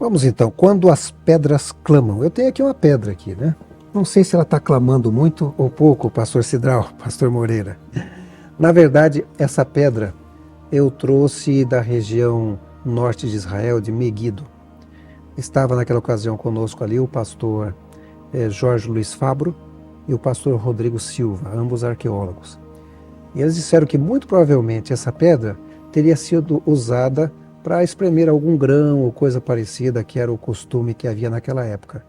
Vamos então, quando as pedras clamam. Eu tenho aqui uma pedra aqui, né? Não sei se ela está clamando muito ou pouco, pastor Cidral, pastor Moreira. Na verdade, essa pedra eu trouxe da região norte de Israel, de Meguido. Estava naquela ocasião conosco ali o pastor Jorge Luiz Fabro e o pastor Rodrigo Silva, ambos arqueólogos. E eles disseram que muito provavelmente essa pedra teria sido usada para espremer algum grão ou coisa parecida, que era o costume que havia naquela época.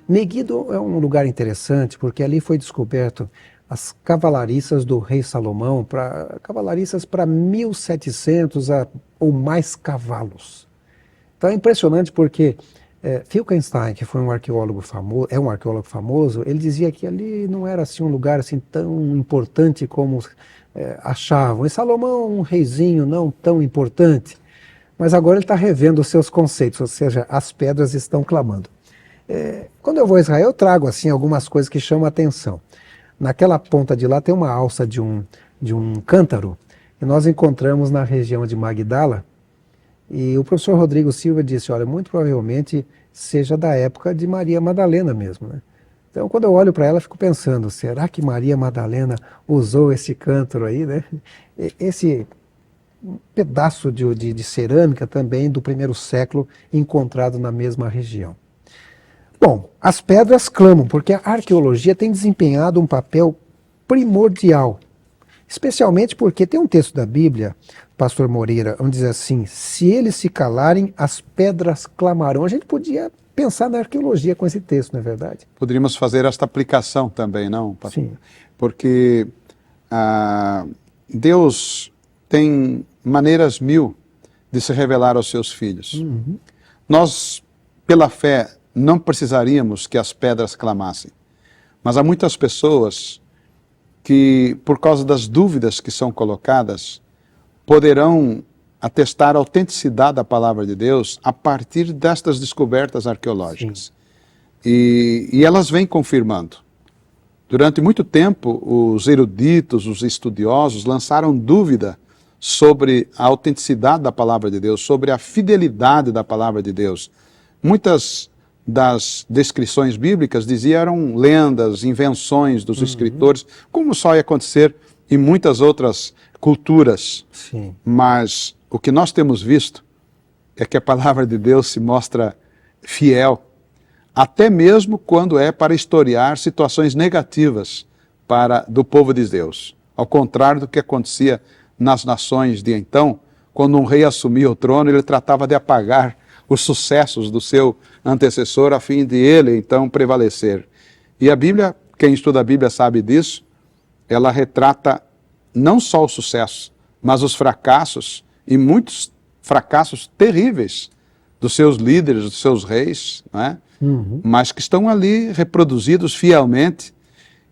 Meguido é um lugar interessante porque ali foi descoberto as cavalariças do rei Salomão, cavalariças para 1.700 ou mais cavalos. Então é impressionante porque Filkenstein, que foi um arqueólogo famoso, é um arqueólogo famoso, ele dizia que ali não era assim um lugar assim tão importante como achavam. E Salomão, um reizinho não tão importante. Mas agora ele está revendo os seus conceitos, ou seja, as pedras estão clamando. Quando eu vou a Israel, eu trago assim algumas coisas que chamam a atenção. Naquela ponta de lá tem uma alça de um cântaro, que nós encontramos na região de Magdala, e o professor Rodrigo Silva disse, olha, muito provavelmente seja da época de Maria Madalena mesmo, né? Então, quando eu olho para ela, fico pensando, será que Maria Madalena usou esse cântaro aí, né? Esse pedaço de cerâmica também do primeiro século encontrado na mesma região. Bom, as pedras clamam, porque a arqueologia tem desempenhado um papel primordial, especialmente porque tem um texto da Bíblia, pastor Moreira, onde diz assim, se eles se calarem, as pedras clamarão. A gente podia pensar na arqueologia com esse texto, não é verdade? Poderíamos fazer esta aplicação também, não, pastor? Sim. Porque Deus tem maneiras mil de se revelar aos seus filhos. Uhum. Nós, pela fé, não precisaríamos que as pedras clamassem. Mas há muitas pessoas que, por causa das dúvidas que são colocadas, poderão atestar a autenticidade da palavra de Deus a partir destas descobertas arqueológicas. E elas vêm confirmando. Durante muito tempo, os eruditos, os estudiosos, lançaram dúvida sobre a autenticidade da palavra de Deus, sobre a fidelidade da palavra de Deus. Muitas das descrições bíblicas diziam eram lendas, invenções dos escritores, como só ia acontecer em muitas outras culturas. Sim. Mas o que nós temos visto é que a palavra de Deus se mostra fiel, até mesmo quando é para historiar situações negativas do povo de Deus. Ao contrário do que acontecia nas nações de então, quando um rei assumia o trono, ele tratava de apagar os sucessos do seu antecessor a fim de ele, então, prevalecer. E a Bíblia, quem estuda a Bíblia sabe disso, ela retrata não só o sucesso, mas os fracassos, e muitos fracassos terríveis dos seus líderes, dos seus reis, não é? Mas que estão ali reproduzidos fielmente,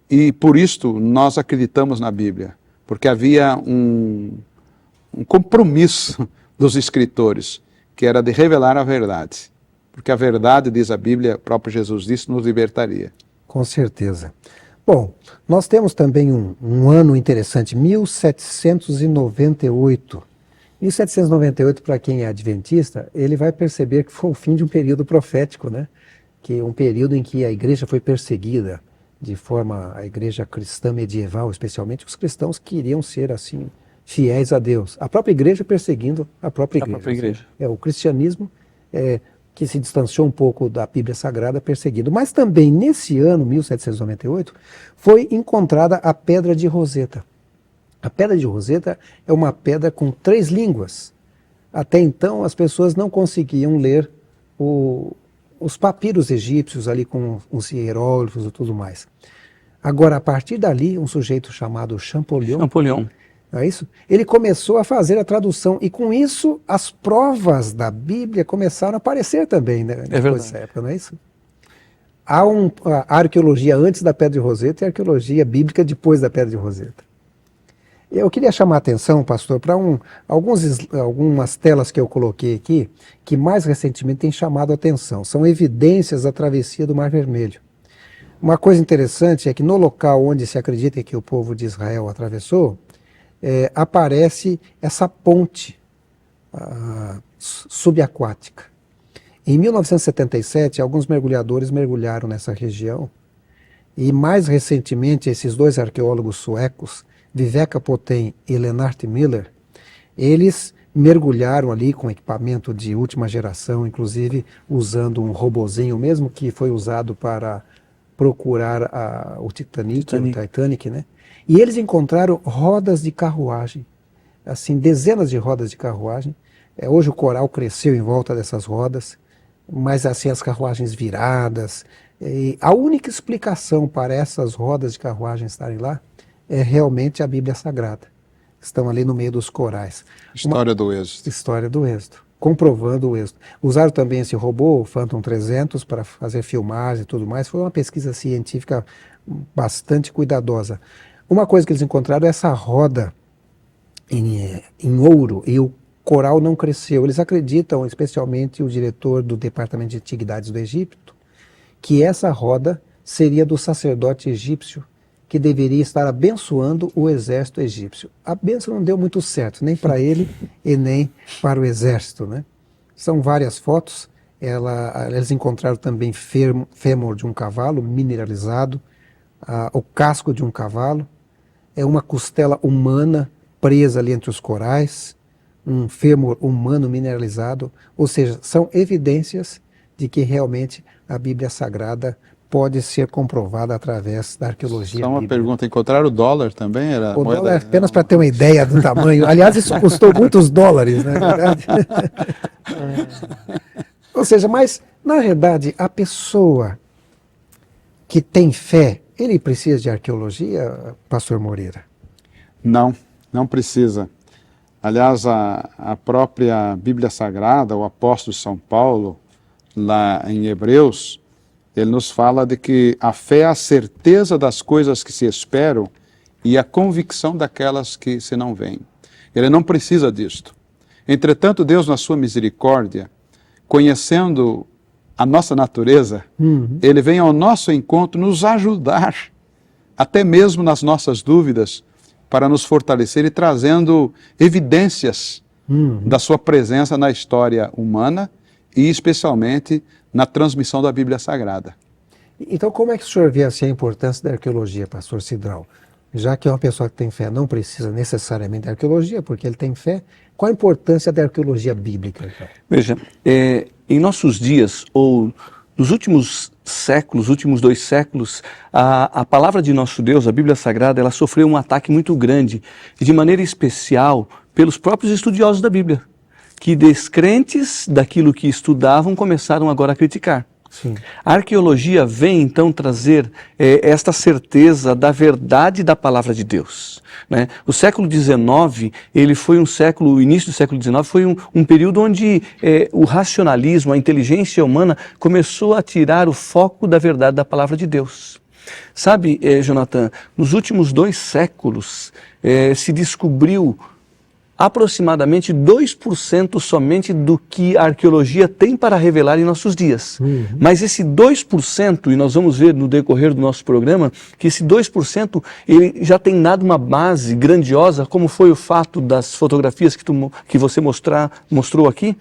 e por isto nós acreditamos na Bíblia, porque havia um compromisso dos escritores, que era de revelar a verdade. Porque a verdade, diz a Bíblia, o próprio Jesus disse, nos libertaria. Com certeza. Bom, nós temos também um ano interessante, 1798. 1798, para quem é adventista, ele vai perceber que foi o fim de um período profético, né? Que é um período em que a igreja foi perseguida, a igreja cristã medieval, especialmente os cristãos queriam ser assim, fiéis a Deus. A própria igreja perseguindo a própria igreja. A própria igreja. O cristianismo que se distanciou um pouco da Bíblia Sagrada perseguindo. Mas também nesse ano, 1798, foi encontrada a Pedra de Roseta. A Pedra de Roseta é uma pedra com 3 línguas. Até então as pessoas não conseguiam ler os papiros egípcios ali com os hieróglifos e tudo mais. Agora, a partir dali, um sujeito chamado Champollion, não é isso? Ele começou a fazer a tradução e com isso as provas da Bíblia começaram a aparecer também, né, depois dessa época, não é isso? Há a arqueologia antes da Pedra de Roseta e a arqueologia bíblica depois da Pedra de Roseta. Eu queria chamar a atenção, pastor, para algumas telas que eu coloquei aqui, que mais recentemente têm chamado a atenção. São evidências da travessia do Mar Vermelho. Uma coisa interessante é que no local onde se acredita que o povo de Israel atravessou, aparece essa ponte subaquática. Em 1977, alguns mergulhadores mergulharam nessa região e mais recentemente esses dois arqueólogos suecos, Viveka Poten e Lennart Miller, eles mergulharam ali com equipamento de última geração, inclusive usando um robozinho, mesmo que foi usado para procurar o Titanic, né? E eles encontraram rodas de carruagem, assim, dezenas de rodas de carruagem. Hoje o coral cresceu em volta dessas rodas, mas assim as carruagens viradas. E a única explicação para essas rodas de carruagem estarem lá é realmente a Bíblia Sagrada. Estão ali no meio dos corais. História do Êxodo. História do Êxodo, comprovando o Êxodo. Usaram também esse robô, o Phantom 300, para fazer filmagem e tudo mais. Foi uma pesquisa científica bastante cuidadosa. Uma coisa que eles encontraram é essa roda em ouro, e o coral não cresceu. Eles acreditam, especialmente o diretor do Departamento de Antiguidades do Egito, que essa roda seria do sacerdote egípcio, que deveria estar abençoando o exército egípcio. A bênção não deu muito certo, nem para ele e nem para o exército, né? São várias fotos. Eles encontraram também fêmur de um cavalo mineralizado, o casco de um cavalo, uma costela humana presa ali entre os corais, um fêmur humano mineralizado, ou seja, são evidências de que realmente a Bíblia Sagrada pode ser comprovada através da arqueologia Só uma bíblica. pergunta, encontraram o dólar também? Era O moeda... dólar, apenas para ter uma ideia do tamanho. Aliás, isso custou muitos dólares, não é verdade? Ou seja, mas, na verdade, a pessoa que tem fé, ele precisa de arqueologia, pastor Moreira? Não, não precisa. Aliás, a própria Bíblia Sagrada, o apóstolo São Paulo, lá em Hebreus, ele nos fala de que a fé é a certeza das coisas que se esperam e a convicção daquelas que se não veem. Ele não precisa disto. Entretanto, Deus, na sua misericórdia, conhecendo a nossa natureza, Ele vem ao nosso encontro nos ajudar, até mesmo nas nossas dúvidas, para nos fortalecer e trazendo evidências da sua presença na história humana e especialmente na transmissão da Bíblia Sagrada. Então, como é que o senhor vê assim, a importância da arqueologia, pastor Sidral? Já que uma pessoa que tem fé não precisa necessariamente da arqueologia, porque ele tem fé, qual a importância da arqueologia bíblica? Então? Veja, em nossos dias, ou nos últimos séculos, últimos 2 séculos, a palavra de nosso Deus, a Bíblia Sagrada, ela sofreu um ataque muito grande, e de maneira especial pelos próprios estudiosos da Bíblia, que descrentes daquilo que estudavam começaram agora a criticar. Sim. A arqueologia vem então trazer esta certeza da verdade da palavra de Deus, né? O século XIX, ele foi um século, o início do século XIX foi um período onde o racionalismo, a inteligência humana começou a tirar o foco da verdade da palavra de Deus. Sabe, Jonathan, nos últimos 2 séculos se descobriu aproximadamente 2% somente do que a arqueologia tem para revelar em nossos dias. Mas esse 2%, e nós vamos ver no decorrer do nosso programa, que esse 2% ele já tem dado uma base grandiosa, como foi o fato das fotografias que você mostrou aqui,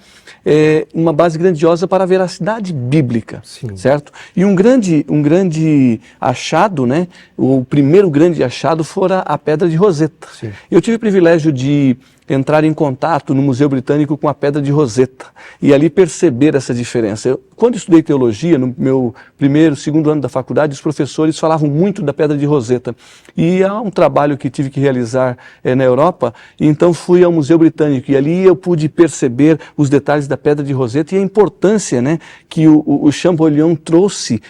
uma base grandiosa para a veracidade bíblica. Sim. Certo? E um grande achado, né? O primeiro grande achado fora a Pedra de Roseta. Sim. Eu tive o privilégio de entrar em contato no Museu Britânico com a Pedra de Roseta e ali perceber essa diferença. Quando estudei teologia, no meu primeiro, segundo ano da faculdade, os professores falavam muito da Pedra de Roseta. E há um trabalho que tive que realizar na Europa, e então fui ao Museu Britânico e ali eu pude perceber os detalhes da Pedra de Roseta e a importância, né, que o Champollion trouxe,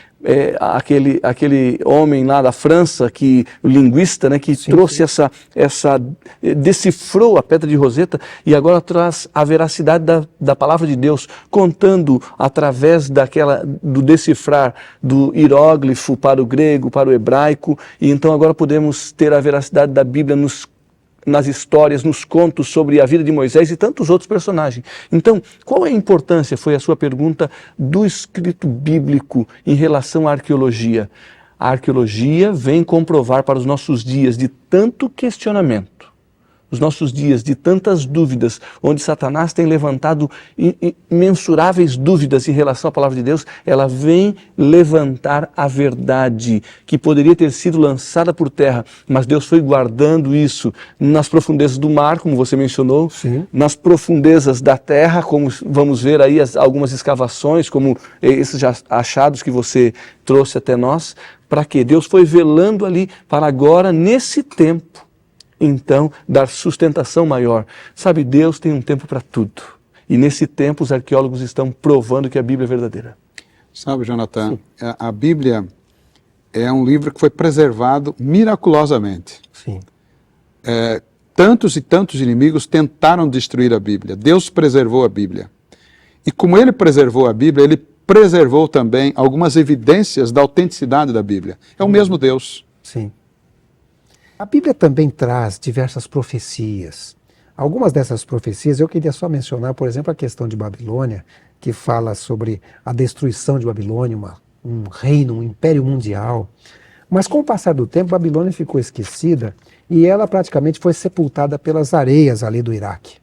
aquele homem lá da França, o linguista, né, que trouxe decifrou a Pedra de Roseta e agora traz a veracidade da palavra de Deus, contando através do decifrar do hieróglifo para o grego, para o hebraico, e então agora podemos ter a veracidade da Bíblia nas histórias, nos contos sobre a vida de Moisés e tantos outros personagens. Então, qual é a importância, foi a sua pergunta, do escrito bíblico em relação à arqueologia? A arqueologia vem comprovar para os nossos dias de tanto questionamento, os nossos dias de tantas dúvidas, onde Satanás tem levantado imensuráveis dúvidas em relação à palavra de Deus, ela vem levantar a verdade que poderia ter sido lançada por terra, mas Deus foi guardando isso nas profundezas do mar, como você mencionou, Sim. nas profundezas da terra, como vamos ver aí algumas escavações, como esses achados que você trouxe até nós. Para quê? Deus foi velando ali para agora, nesse tempo, então, dar sustentação maior. Sabe, Deus tem um tempo para tudo. E nesse tempo os arqueólogos estão provando que a Bíblia é verdadeira. Sabe, Jonathan, a Bíblia é um livro que foi preservado miraculosamente. Sim. Tantos e tantos inimigos tentaram destruir a Bíblia. Deus preservou a Bíblia. E como Ele preservou a Bíblia, Ele preservou também algumas evidências da autenticidade da Bíblia. É o mesmo Deus. Sim. A Bíblia também traz diversas profecias. Algumas dessas profecias eu queria só mencionar, por exemplo, a questão de Babilônia, que fala sobre a destruição de Babilônia, um reino, um império mundial. Mas com o passar do tempo, Babilônia ficou esquecida e ela praticamente foi sepultada pelas areias ali do Iraque.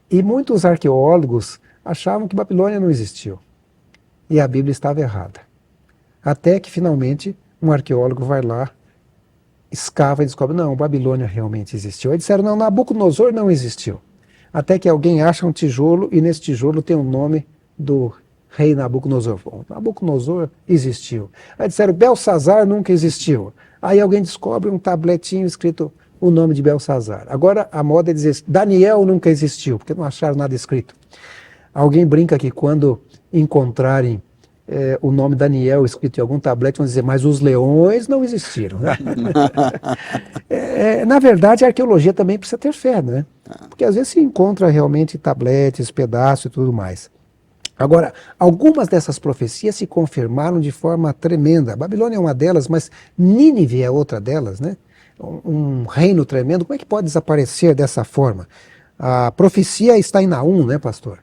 E muitos arqueólogos achavam que Babilônia não existiu. E a Bíblia estava errada. Até que finalmente um arqueólogo vai lá, escava e descobre, não, Babilônia realmente existiu. Aí disseram, não, Nabucodonosor não existiu. Até que alguém acha um tijolo e nesse tijolo tem o nome do rei Nabucodonosor. Bom, Nabucodonosor existiu. Aí disseram, Belsazar nunca existiu. Aí alguém descobre um tabletinho escrito o nome de Belsazar. Agora a moda é dizer, Daniel nunca existiu, porque não acharam nada escrito. Alguém brinca que quando encontrarem o nome Daniel escrito em algum tablete, vão dizer, mas os leões não existiram. Né? Na verdade, a arqueologia também precisa ter fé, né? Porque às vezes se encontra realmente tabletes, pedaços e tudo mais. Agora, algumas dessas profecias se confirmaram de forma tremenda. A Babilônia é uma delas, mas Nínive é outra delas, né? Um reino tremendo. Como é que pode desaparecer dessa forma? A profecia está em Naum, né, pastor?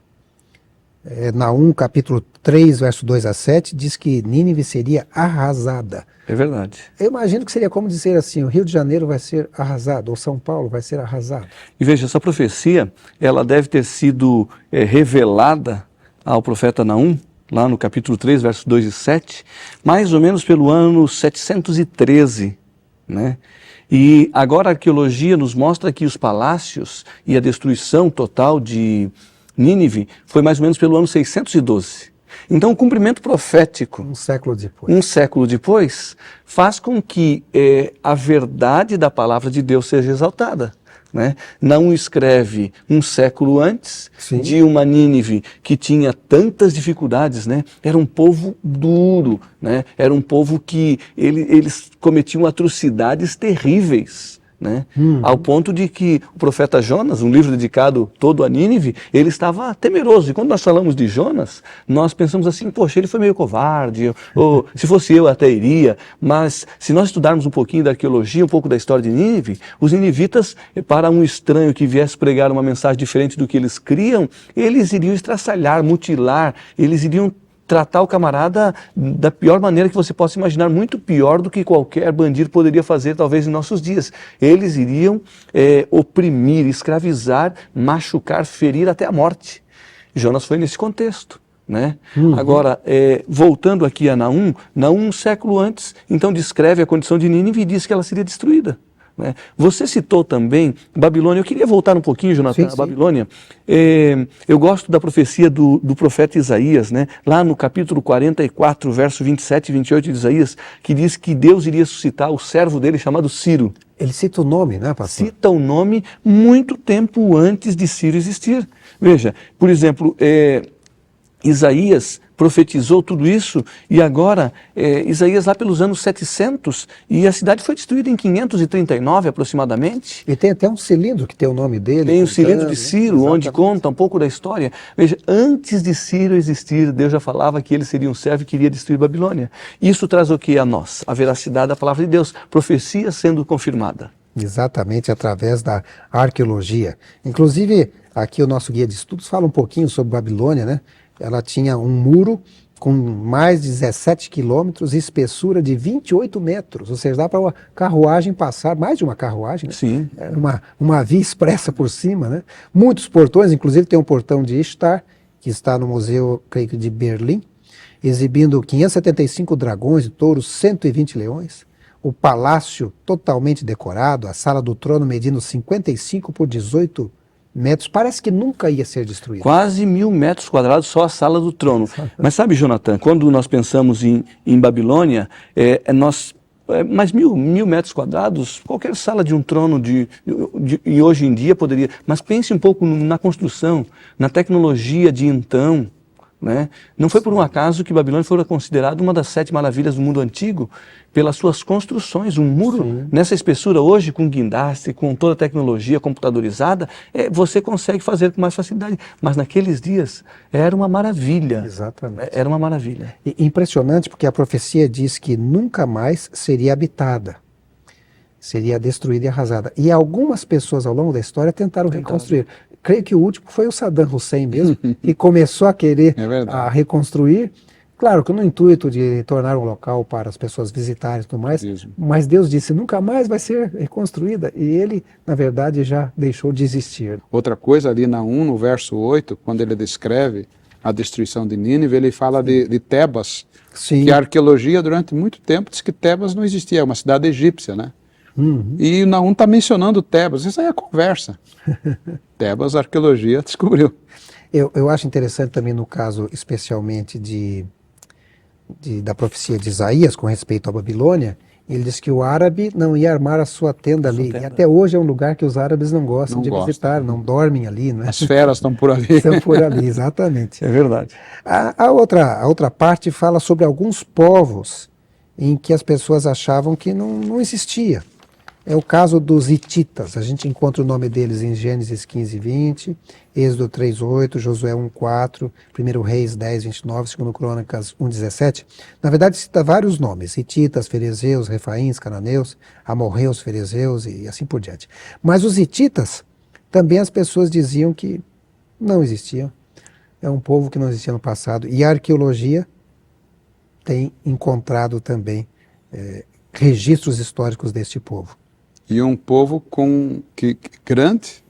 Naum, capítulo 3, verso 2 a 7, diz que Nínive seria arrasada. É verdade. Eu imagino que seria como dizer assim, o Rio de Janeiro vai ser arrasado, ou São Paulo vai ser arrasado. E veja, essa profecia, ela deve ter sido revelada ao profeta Naum, lá no capítulo 3, versos 2 e 7, mais ou menos pelo ano 713, né? E agora a arqueologia nos mostra que os palácios e a destruição total de Nínive foi mais ou menos pelo ano 612. Então o cumprimento profético, Um século depois, faz com que a verdade da palavra de Deus seja exaltada. Né? Naum escreve um século antes, Sim. de uma Nínive que tinha tantas dificuldades, né? Era um povo duro, né? Era um povo que eles cometiam atrocidades terríveis. Né? Ao ponto de que o profeta Jonas, um livro dedicado todo a Nínive, ele estava temeroso. E quando nós falamos de Jonas, nós pensamos assim, poxa, ele foi meio covarde, ou se fosse eu até iria. Mas se nós estudarmos um pouquinho da arqueologia, um pouco da história de Nínive, os ninivitas, para um estranho que viesse pregar uma mensagem diferente do que eles criam, eles iriam estraçalhar, mutilar, eles iriam tratar o camarada da pior maneira que você possa imaginar, muito pior do que qualquer bandido poderia fazer, talvez, em nossos dias. Eles iriam oprimir, escravizar, machucar, ferir até a morte. Jonas foi nesse contexto. Né? Agora, voltando aqui a Naum, um século antes, então descreve a condição de Nínive e diz que ela seria destruída. Né? Você citou também Babilônia. Eu queria voltar um pouquinho, Jonathan, a Babilônia. Eu gosto da profecia do profeta Isaías, né? Lá no capítulo 44, verso 27 e 28 de Isaías, que diz que Deus iria suscitar o servo dele chamado Ciro. Ele cita o nome, né, pastor? Cita o nome muito tempo antes de Ciro existir. Veja, por exemplo, Isaías profetizou tudo isso e agora Isaías lá pelos anos 700 e a cidade foi destruída em 539 aproximadamente. E tem até um cilindro que tem o nome dele. Tem o cilindro de Ciro, Exatamente. onde conta um pouco da história. Veja, antes de Ciro existir, Deus já falava que ele seria um servo que iria destruir Babilônia. Isso traz o que a nós? A veracidade da palavra de Deus, profecia sendo confirmada. Exatamente, através da arqueologia. Inclusive, aqui o nosso guia de estudos fala um pouquinho sobre Babilônia, né? Ela tinha um muro com mais de 17 quilômetros e espessura de 28 metros, ou seja, dá para uma carruagem passar, mais de uma carruagem, né? Sim. Era uma via expressa por cima, né? Muitos portões, inclusive tem um portão de Ishtar, que está no museu, creio que de Berlim, exibindo 575 dragões e touros, 120 leões, o palácio totalmente decorado, a sala do trono medindo 55 por 18 metros, parece que nunca ia ser destruída. Quase 1.000 metros quadrados só a sala do trono. Mas sabe, Jonathan, quando nós pensamos em Babilônia, mas mil metros quadrados, qualquer sala de um trono e hoje em dia poderia. Mas pense um pouco na construção, na tecnologia de então. Né? Não foi por um acaso que Babilônia foi considerada uma das 7 maravilhas do mundo antigo pelas suas construções. Um muro nessa espessura hoje, com guindaste, com toda a tecnologia computadorizada, você consegue fazer com mais facilidade. Mas naqueles dias era uma maravilha. Exatamente. Era uma maravilha. E impressionante porque a profecia diz que nunca mais seria habitada. Seria destruída e arrasada. E algumas pessoas ao longo da história tentaram reconstruir. Creio que o último foi o Saddam Hussein mesmo, que começou a querer a reconstruir. Claro que no intuito de tornar um local para as pessoas visitarem e tudo mais, mas Deus disse, nunca mais vai ser reconstruída. E ele, na verdade, já deixou de existir. Outra coisa, ali no verso 8, quando ele descreve a destruição de Nínive, ele fala de Tebas, que a arqueologia durante muito tempo diz que Tebas não existia, é uma cidade egípcia, né? E Naum está mencionando Tebas, isso aí é conversa. Tebas, a arqueologia descobriu. Eu acho interessante também no caso, especialmente da profecia de Isaías com respeito à Babilônia, ele diz que o árabe não ia armar a sua tenda ali. E até hoje é um lugar que os árabes não gostam de visitar, não dormem ali. Né? As feras estão por ali. Estão por ali, exatamente. É verdade. A outra parte fala sobre alguns povos em que as pessoas achavam que não existia. É o caso dos hititas. A gente encontra o nome deles em Gênesis 15, 20, Êxodo 3, 8, Josué 1, 4, 1 Reis 10, 29, 2 Crônicas 1, 17. Na verdade, cita vários nomes: hititas, ferezeus, refaíns, cananeus, amorreus, ferezeus e assim por diante. Mas os hititas, também as pessoas diziam que não existiam. É um povo que não existia no passado. E a arqueologia tem encontrado também registros históricos deste povo. E um povo grande,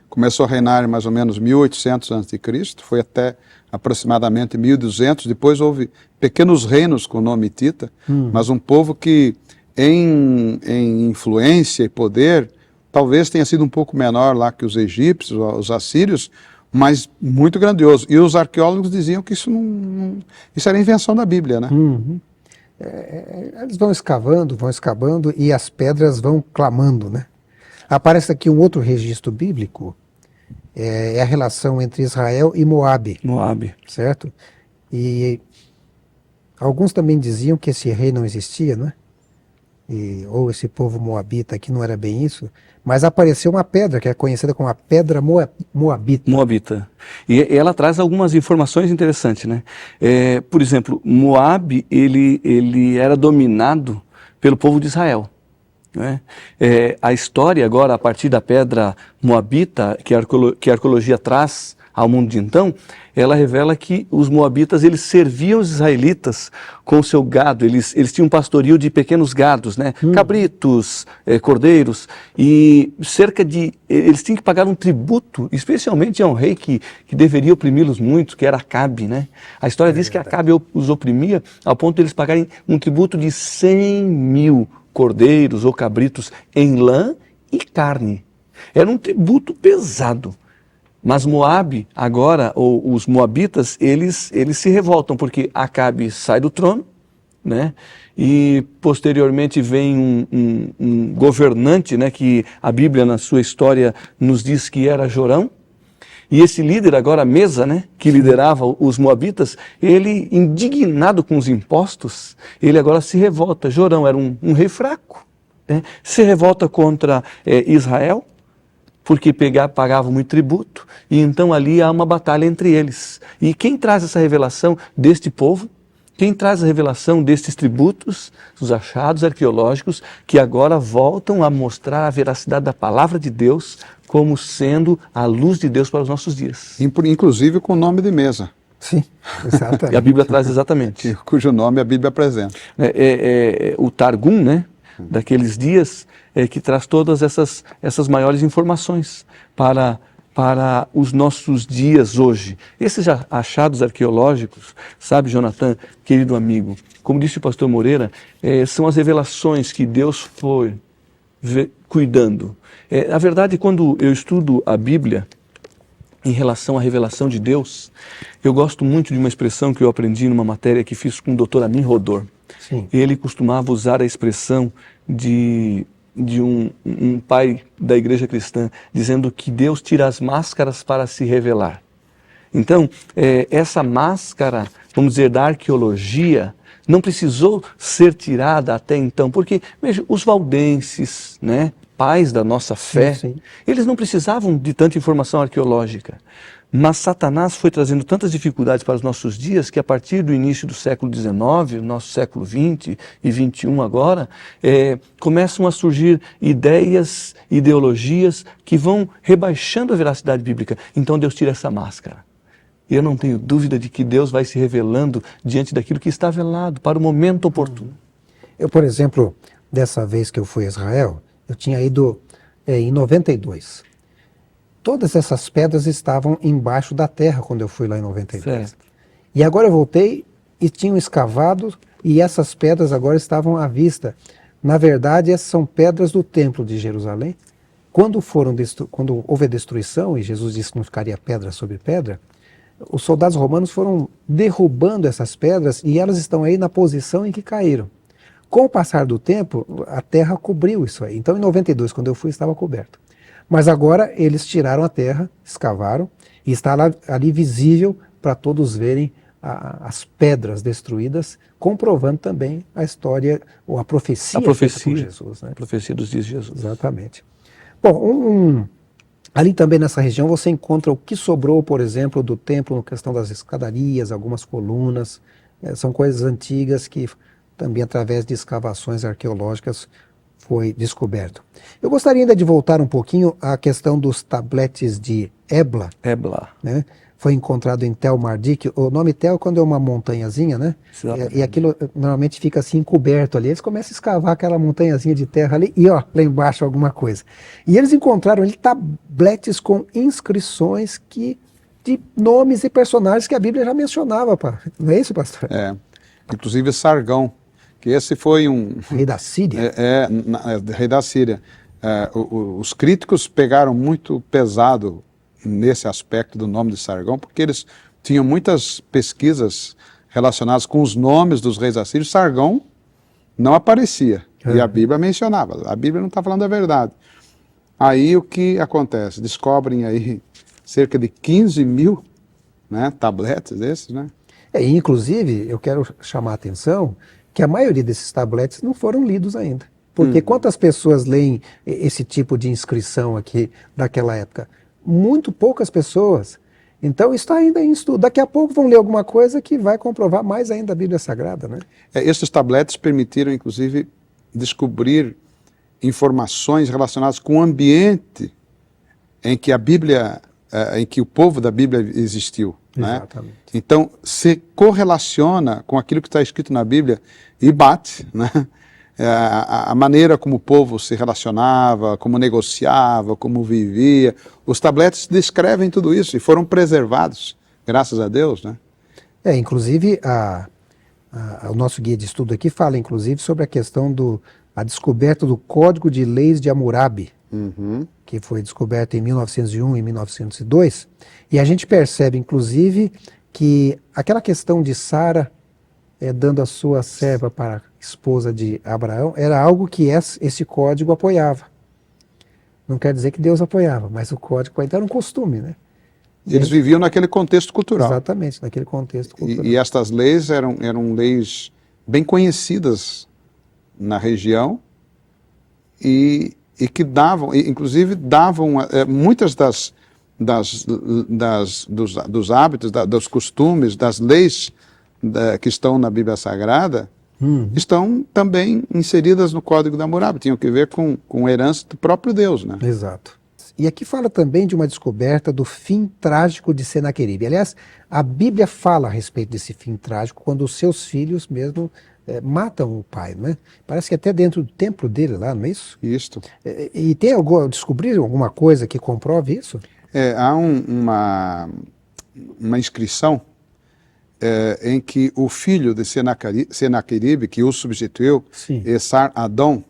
começou a reinar em mais ou menos 1800 a.C., foi até aproximadamente 1200, depois houve pequenos reinos com o nome hitita, mas um povo que em influência e poder, talvez tenha sido um pouco menor lá que os egípcios, os assírios, mas muito grandioso. E os arqueólogos diziam que isso era invenção da Bíblia, né? Eles vão escavando e as pedras vão clamando, né? Aparece aqui um outro registro bíblico, é a relação entre Israel e Moabe. Certo? E alguns também diziam que esse rei não existia, né? Ou esse povo moabita, que não era bem isso, mas apareceu uma pedra que é conhecida como a pedra moabita. E ela traz algumas informações interessantes, né? Por exemplo, Moabe, ele era dominado pelo povo de Israel. Né? A história agora, a partir da pedra moabita, que a arqueologia traz ao mundo de então, ela revela que os moabitas, eles serviam os israelitas com o seu gado, eles tinham um pastorio de pequenos gados, né? Cabritos, cordeiros, e eles tinham que pagar um tributo, especialmente a um rei que deveria oprimi-los muito, que era Acabe, né? A história diz que Acabe os oprimia ao ponto de eles pagarem um tributo de 100.000 cordeiros ou cabritos em lã e carne. Era um tributo pesado. Mas Moabe, agora, ou os moabitas, eles se revoltam, porque Acabe sai do trono, né? E posteriormente vem um governante, né, que a Bíblia, na sua história, nos diz que era Jorão. E esse líder, agora Mesa, né, que liderava os moabitas, ele, indignado com os impostos, ele agora se revolta. Jorão era um rei fraco, né? Se revolta contra Israel, porque pagavam muito tributo, e então ali há uma batalha entre eles. E quem traz essa revelação deste povo? Quem traz a revelação destes tributos? Os achados arqueológicos que agora voltam a mostrar a veracidade da palavra de Deus como sendo a luz de Deus para os nossos dias. Inclusive com o nome de Mesa. Sim, exatamente. E a Bíblia traz exatamente. Cujo nome a Bíblia apresenta. O Targum, né, daqueles dias, que traz todas essas maiores informações para os nossos dias hoje. Esses achados arqueológicos, sabe, Jonathan, querido amigo, como disse o pastor Moreira, são as revelações que Deus foi cuidando. Na verdade, quando eu estudo a Bíblia, em relação à revelação de Deus, eu gosto muito de uma expressão que eu aprendi numa matéria que fiz com o Dr. Amin Rodor. Sim. Ele costumava usar a expressão de um pai da igreja cristã, dizendo que Deus tira as máscaras para se revelar. Então, essa máscara, vamos dizer, da arqueologia, não precisou ser tirada até então, porque, veja, os valdenses, né, pais da nossa fé, sim. Eles não precisavam de tanta informação arqueológica. Mas Satanás foi trazendo tantas dificuldades para os nossos dias que a partir do início do século XIX, nosso século XX e XXI agora, começam a surgir ideias, ideologias que vão rebaixando a veracidade bíblica. Então Deus tira essa máscara. E eu não tenho dúvida de que Deus vai se revelando diante daquilo que está velado, para o momento oportuno. Eu, por exemplo, dessa vez que eu fui a Israel, eu tinha ido em 92. Todas essas pedras estavam embaixo da terra quando eu fui lá em 92. Certo. E agora eu voltei e tinham escavado e essas pedras agora estavam à vista. Na verdade, essas são pedras do templo de Jerusalém. Quando houve a destruição, e Jesus disse que não ficaria pedra sobre pedra, os soldados romanos foram derrubando essas pedras e elas estão aí na posição em que caíram. Com o passar do tempo, a terra cobriu isso aí. Então, em 92, quando eu fui, estava coberto. Mas agora eles tiraram a terra, escavaram, e está lá, ali visível para todos verem as pedras destruídas, comprovando também a história, ou a profecia feita por Jesus. Né? A profecia dos dias de Jesus. Exatamente. Bom, ali também nessa região você encontra o que sobrou, por exemplo, do templo, na questão das escadarias, algumas colunas, são coisas antigas que também através de escavações arqueológicas foi descoberto. Eu gostaria ainda de voltar um pouquinho à questão dos tabletes de Ebla. Ebla. Né? Foi encontrado em Tel Mardik. O nome Tel quando é uma montanhazinha, né? E aquilo normalmente fica assim encoberto ali. Eles começam a escavar aquela montanhazinha de terra ali e ó, lá embaixo alguma coisa. E eles encontraram ali tabletes com inscrições de nomes e personagens que a Bíblia já mencionava, não é isso, pastor? Inclusive Sargão, que esse foi um... Rei da Síria. Rei da Síria. Os críticos pegaram muito pesado nesse aspecto do nome de Sargão, porque eles tinham muitas pesquisas relacionadas com os nomes dos reis assírios. Sargão não aparecia, e a Bíblia mencionava. A Bíblia não está falando a verdade. Aí o que acontece? Descobrem aí cerca de 15 mil, né, tabletes desses, né? Inclusive, eu quero chamar a atenção que a maioria desses tabletes não foram lidos ainda. Porque quantas pessoas leem esse tipo de inscrição aqui daquela época? Muito poucas pessoas. Então isso está ainda em estudo. Daqui a pouco vão ler alguma coisa que vai comprovar mais ainda a Bíblia Sagrada, né? Esses tabletes permitiram, inclusive, descobrir informações relacionadas com o ambiente em que a Bíblia, em que o povo da Bíblia existiu. Exatamente. Né? Então, se correlaciona com aquilo que está escrito na Bíblia e bate, né? A maneira como o povo se relacionava, como negociava, como vivia. Os tabletes descrevem tudo isso e foram preservados, graças a Deus, né? Inclusive, o nosso guia de estudo aqui fala, inclusive, sobre a questão a descoberta do Código de Leis de Hammurabi, que foi descoberto em 1901 e 1902. E a gente percebe, inclusive, que aquela questão de Sara dando a sua serva para a esposa de Abraão era algo que esse código apoiava. Não quer dizer que Deus apoiava, mas o código ainda era um costume, né? Eles viviam naquele contexto cultural. Exatamente, naquele contexto cultural. E estas leis eram leis bem conhecidas na região e que davam, inclusive davam muitas dos hábitos, dos costumes, das leis que estão na Bíblia Sagrada, estão também inseridas no Código de Hammurabi. Tinham que ver com herança do próprio Deus, né? Exato. E aqui fala também de uma descoberta do fim trágico de Senaqueribe. Aliás, a Bíblia fala a respeito desse fim trágico quando os seus filhos mesmo matam o pai, né? Parece que até dentro do templo dele lá, não é isso? Isto. E descobriram alguma coisa que comprove isso? Há uma inscrição em que o filho de Senaqueribe, que o substituiu, Sim. Esar-Adon,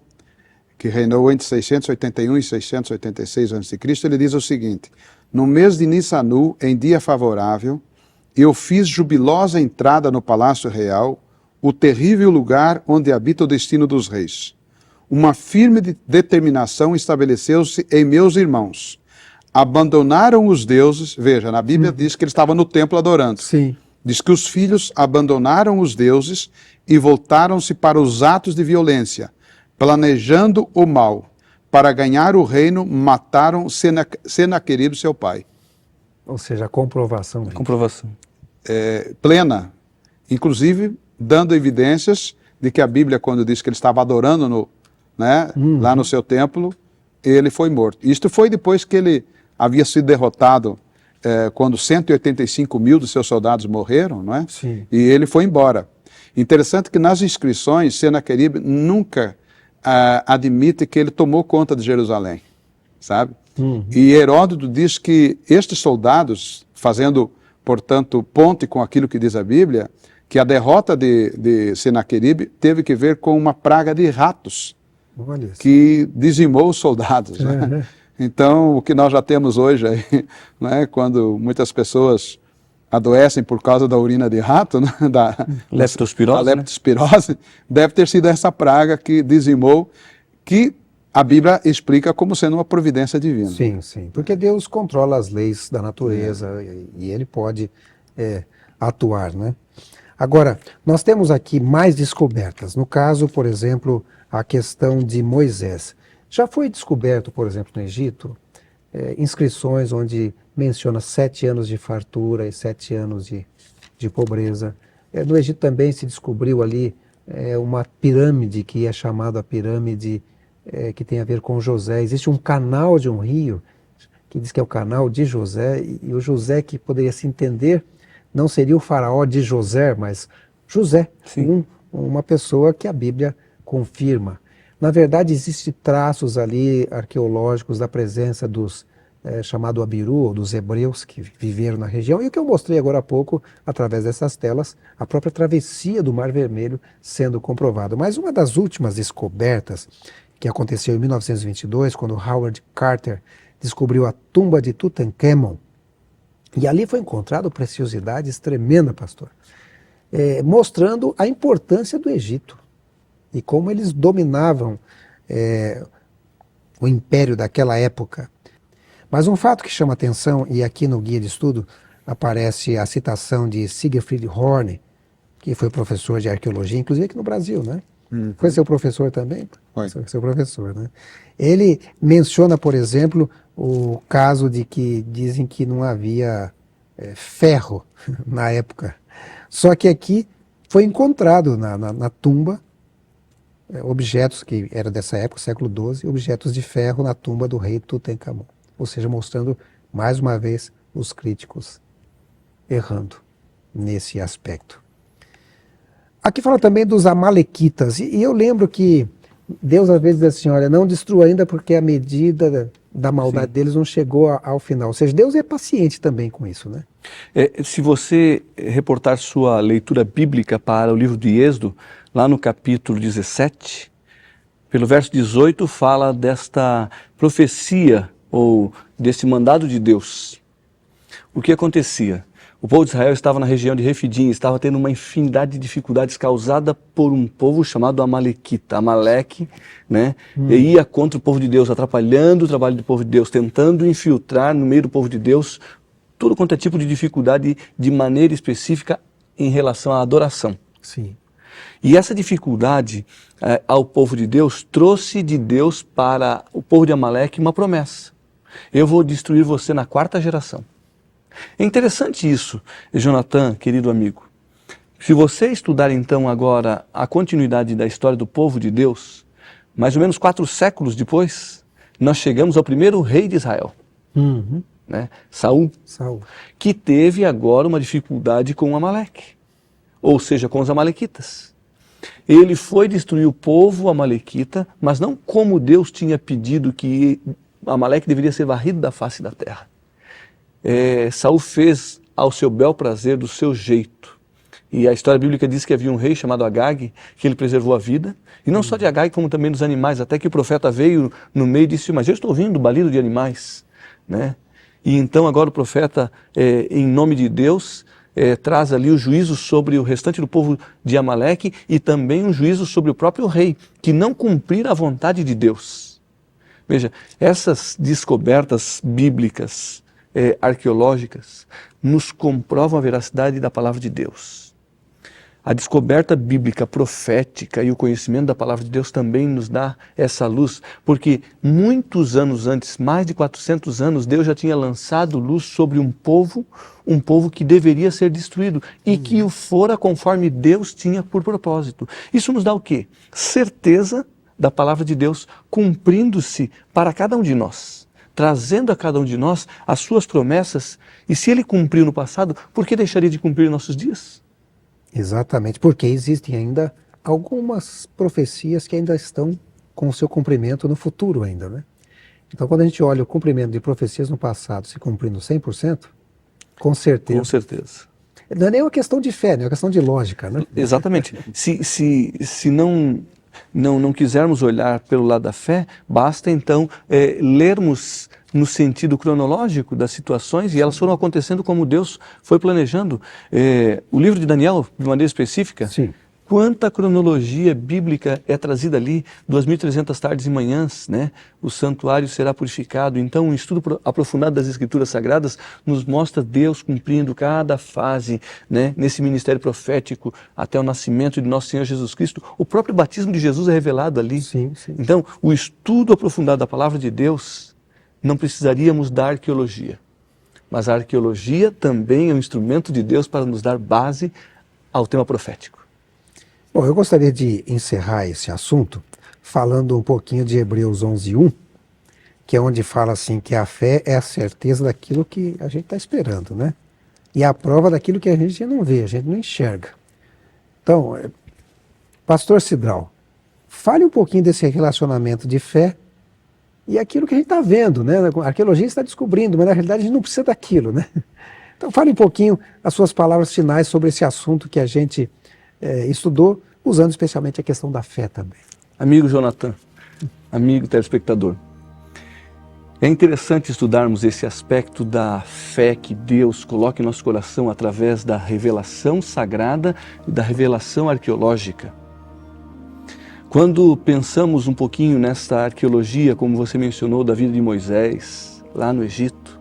que reinou entre 681 e 686 a.C., ele diz o seguinte: no mês de Nisanu, em dia favorável, eu fiz jubilosa entrada no palácio real, o terrível lugar onde habita o destino dos reis. Uma firme determinação estabeleceu-se em meus irmãos. Abandonaram os deuses, veja, na Bíblia diz que ele estava no templo adorando. Sim. Diz que os filhos abandonaram os deuses e voltaram-se para os atos de violência, planejando o mal. Para ganhar o reino, mataram Senaqueribe, seu pai. Ou seja, a comprovação. Comprovação. Plena, inclusive dando evidências de que a Bíblia, quando diz que ele estava adorando lá no seu templo, ele foi morto. Isto foi depois que ele havia sido derrotado, quando 185 mil dos seus soldados morreram, não é? Sim. E ele foi embora. Interessante que nas inscrições, Senaqueribe nunca admite que ele tomou conta de Jerusalém, sabe? E Heródoto diz que estes soldados, fazendo, portanto, ponte com aquilo que diz a Bíblia, que a derrota de Senaqueribe teve que ver com uma praga de ratos, que dizimou os soldados. Né? Então, o que nós já temos hoje, aí, né, quando muitas pessoas adoecem por causa da urina de rato, né, da leptospirose, deve ter sido essa praga que dizimou, que a Bíblia explica como sendo uma providência divina. Sim, sim, porque Deus controla as leis da natureza e Ele pode atuar, né? Agora, nós temos aqui mais descobertas. No caso, por exemplo, a questão de Moisés. Já foi descoberto, por exemplo, no Egito, inscrições onde menciona 7 anos de fartura e 7 anos de pobreza. No Egito também se descobriu ali uma pirâmide que é chamada a pirâmide que tem a ver com José. Existe um canal de um rio que diz que é o canal de José, e o José, que poderia se entender, não seria o faraó de José, mas José, uma pessoa que a Bíblia confirma. Na verdade, existem traços ali arqueológicos da presença dos chamado Abiru, ou dos hebreus que viveram na região, e o que eu mostrei agora há pouco, através dessas telas, a própria travessia do Mar Vermelho sendo comprovada. Mas uma das últimas descobertas, que aconteceu em 1922, quando Howard Carter descobriu a tumba de Tutankhamon, e ali foi encontrado preciosidades tremendas, pastor, mostrando a importância do Egito e como eles dominavam o império daquela época. Mas um fato que chama atenção, e aqui no guia de estudo aparece a citação de Siegfried Horne, que foi professor de arqueologia, inclusive aqui no Brasil, né? Foi seu professor também? Foi. Seu professor, né? Ele menciona, por exemplo, o caso de que dizem que não havia ferro na época. Só que aqui foi encontrado na tumba objetos que eram dessa época, século XII, objetos de ferro na tumba do rei Tutankhamon. Ou seja, mostrando mais uma vez os críticos errando nesse aspecto. Aqui fala também dos amalequitas, e eu lembro que Deus às vezes diz assim, olha, não destrua ainda porque a medida da maldade deles não chegou ao final. Ou seja, Deus é paciente também com isso, né? Se você reportar sua leitura bíblica para o livro de Êxodo, lá no capítulo 17, pelo verso 18, fala desta profecia ou desse mandado de Deus. O que acontecia? O povo de Israel estava na região de Refidim, estava tendo uma infinidade de dificuldades causada por um povo chamado Amalequita. Amaleque, né? E ia contra o povo de Deus, atrapalhando o trabalho do povo de Deus, tentando infiltrar no meio do povo de Deus tudo quanto é tipo de dificuldade de maneira específica em relação à adoração. Sim. E essa dificuldade ao povo de Deus trouxe de Deus para o povo de Amaleque uma promessa. Eu vou destruir você na 4ª geração. É interessante isso, Jonathan, querido amigo. Se você estudar então agora a continuidade da história do povo de Deus, mais ou menos 4 séculos depois, nós chegamos ao primeiro rei de Israel, Uhum. né? Saul, Saul. que teve agora uma dificuldade com Amaleque, ou seja, com os amalequitas. Ele foi destruir o povo amalequita, mas não como Deus tinha pedido que Amaleque deveria ser varrido da face da terra. Saul fez ao seu bel prazer, do seu jeito. E a história bíblica diz que havia um rei chamado Agag, que ele preservou a vida, e não só de Agag, como também dos animais, até que o profeta veio no meio e disse: mas eu estou ouvindo o balido de animais, né? E então agora o profeta, em nome de Deus, traz ali o juízo sobre o restante do povo de Amaleque e também um juízo sobre o próprio rei, que não cumprir a vontade de Deus. Veja, essas descobertas bíblicas, arqueológicas, nos comprovam a veracidade da palavra de Deus. A descoberta bíblica profética e o conhecimento da palavra de Deus também nos dá essa luz, porque muitos anos antes, mais de 400 anos, Deus já tinha lançado luz sobre um povo que deveria ser destruído e que o fora conforme Deus tinha por propósito. Isso nos dá o quê? Certeza da palavra de Deus cumprindo-se para cada um de nós, trazendo a cada um de nós as suas promessas, e se Ele cumpriu no passado, por que deixaria de cumprir em nossos dias? Exatamente, porque existem ainda algumas profecias que ainda estão com o seu cumprimento no futuro ainda, né? Então, quando a gente olha o cumprimento de profecias no passado se cumprindo 100%, com certeza. Com certeza. Não é nem uma questão de fé, é uma questão de lógica, né? Exatamente. Se não quisermos olhar pelo lado da fé, basta então lermos no sentido cronológico das situações, e elas foram acontecendo como Deus foi planejando. O livro de Daniel, de maneira específica, Sim. quanta cronologia bíblica é trazida ali, 2.300 tardes e manhãs, né? O santuário será purificado. Então, um estudo aprofundado das Escrituras Sagradas nos mostra Deus cumprindo cada fase, né? Nesse ministério profético, até o nascimento de nosso Senhor Jesus Cristo. O próprio batismo de Jesus é revelado ali. Sim, sim. Então, o estudo aprofundado da palavra de Deus, não precisaríamos da arqueologia. Mas a arqueologia também é um instrumento de Deus para nos dar base ao tema profético. Bom, eu gostaria de encerrar esse assunto falando um pouquinho de Hebreus 11:1, que é onde fala assim que a fé é a certeza daquilo que a gente está esperando, né? E a prova daquilo que a gente não vê, a gente não enxerga. Então, Pastor Sidral, fale um pouquinho desse relacionamento de fé e aquilo que a gente está vendo, né? A arqueologia está descobrindo, mas na realidade a gente não precisa daquilo, né? Então fale um pouquinho as suas palavras finais sobre esse assunto que a gente estudou, usando especialmente a questão da fé também. Amigo Jonathan, amigo telespectador, é interessante estudarmos esse aspecto da fé que Deus coloca em nosso coração através da revelação sagrada e da revelação arqueológica. Quando pensamos um pouquinho nessa arqueologia, como você mencionou, da vida de Moisés, lá no Egito,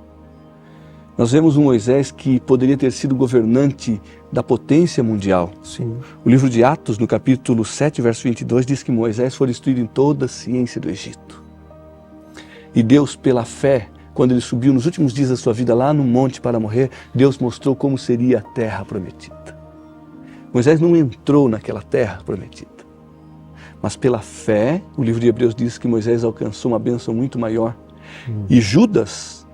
nós vemos um Moisés que poderia ter sido governante da potência mundial. Sim. O livro de Atos, no capítulo 7, verso 22, diz que Moisés foi instruído em toda a ciência do Egito. E Deus, pela fé, quando ele subiu nos últimos dias da sua vida lá no monte para morrer, Deus mostrou como seria a terra prometida. Moisés não entrou naquela terra prometida. Mas pela fé, o livro de Hebreus diz que Moisés alcançou uma bênção muito maior. E Judas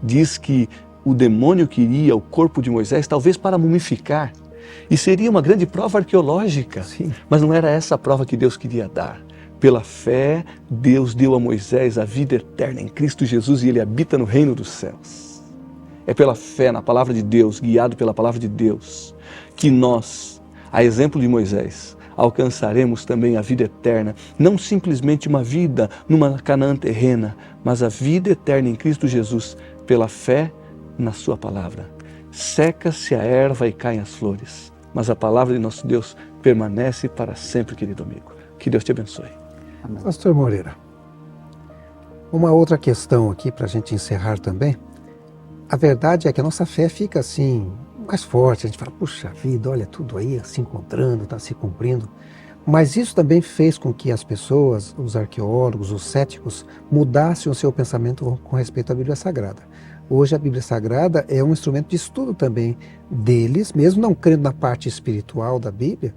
diz que o demônio queria o corpo de Moisés, talvez para mumificar. E seria uma grande prova arqueológica. Sim. Mas não era essa a prova que Deus queria dar. Pela fé, Deus deu a Moisés a vida eterna em Cristo Jesus e ele habita no reino dos céus. É pela fé na palavra de Deus, guiado pela palavra de Deus, que nós, a exemplo de Moisés, alcançaremos também a vida eterna, não simplesmente uma vida numa Canaã terrena, mas a vida eterna em Cristo Jesus, pela fé na sua palavra. Seca-se a erva e caem as flores, mas a palavra de nosso Deus permanece para sempre, querido amigo. Que Deus te abençoe. Amém. Pastor Moreira, uma outra questão aqui para a gente encerrar também. A verdade é que a nossa fé fica assim, mais forte, a gente fala, puxa vida, olha tudo aí se encontrando, está se cumprindo. Mas isso também fez com que as pessoas, os arqueólogos, os céticos, mudassem o seu pensamento com respeito à Bíblia Sagrada. Hoje a Bíblia Sagrada é um instrumento de estudo também deles, mesmo não crendo na parte espiritual da Bíblia,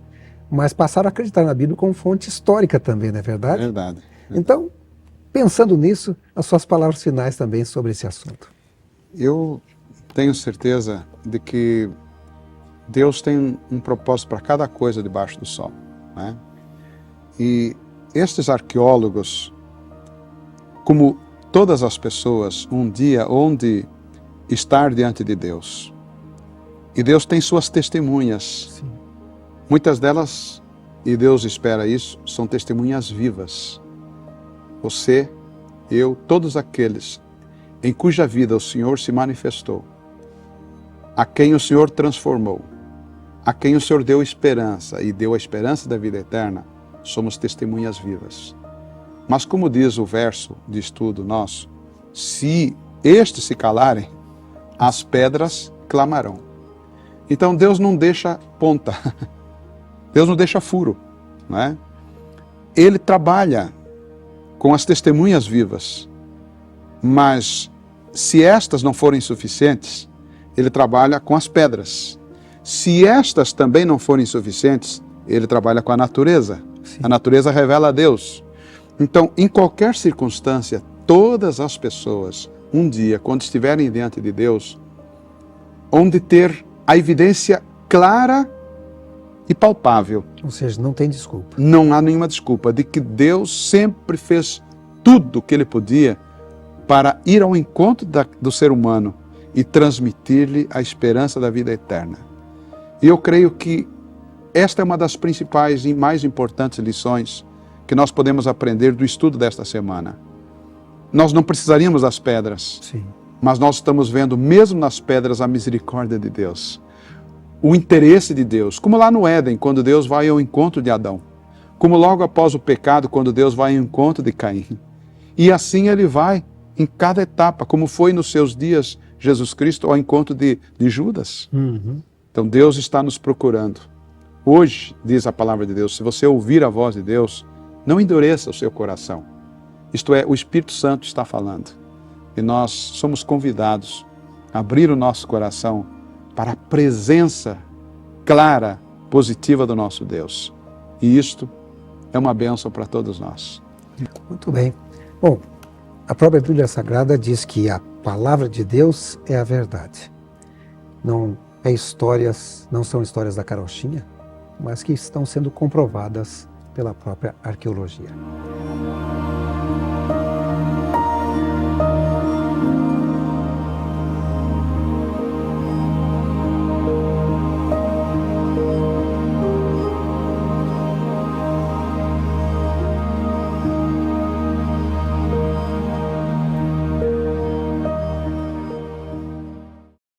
mas passaram a acreditar na Bíblia como fonte histórica também, não é verdade? Verdade. Então, pensando nisso, as suas palavras finais também sobre esse assunto. Eu tenho certeza de que Deus tem um propósito para cada coisa debaixo do sol, né? E estes arqueólogos, como todas as pessoas, um dia onde estar diante de Deus. E Deus tem suas testemunhas. Sim. Muitas delas, e Deus espera isso, são testemunhas vivas. Você, eu, todos aqueles em cuja vida o Senhor se manifestou, a quem o Senhor transformou, a quem o Senhor deu esperança e deu a esperança da vida eterna, somos testemunhas vivas. Mas como diz o verso de estudo nosso, se estes se calarem, as pedras clamarão. Então Deus não deixa ponta, Deus não deixa furo, né? Ele trabalha com as testemunhas vivas, mas se estas não forem suficientes, ele trabalha com as pedras. Se estas também não forem suficientes, ele trabalha com a natureza. Sim. A natureza revela a Deus. Então, em qualquer circunstância, todas as pessoas, um dia, quando estiverem diante de Deus, hão de ter a evidência clara e palpável. Ou seja, não tem desculpa. Não há nenhuma desculpa de que Deus sempre fez tudo o que Ele podia para ir ao encontro do ser humano e transmitir-lhe a esperança da vida eterna. E eu creio que esta é uma das principais e mais importantes lições que nós podemos aprender do estudo desta semana. Nós não precisaríamos das pedras, Sim. mas nós estamos vendo mesmo nas pedras a misericórdia de Deus, o interesse de Deus, como lá no Éden, quando Deus vai ao encontro de Adão, como logo após o pecado, quando Deus vai ao encontro de Caim. E assim Ele vai em cada etapa, como foi nos seus dias Jesus Cristo ao encontro de Judas. Uhum. Então Deus está nos procurando. Hoje, diz a palavra de Deus, se você ouvir a voz de Deus, não endureça o seu coração. Isto é, o Espírito Santo está falando. E nós somos convidados a abrir o nosso coração para a presença clara, positiva do nosso Deus. E isto é uma bênção para todos nós. Muito bem. Bom, a própria Bíblia Sagrada diz que a palavra de Deus é a verdade. Não são histórias da carochinha, mas que estão sendo comprovadas pela própria arqueologia.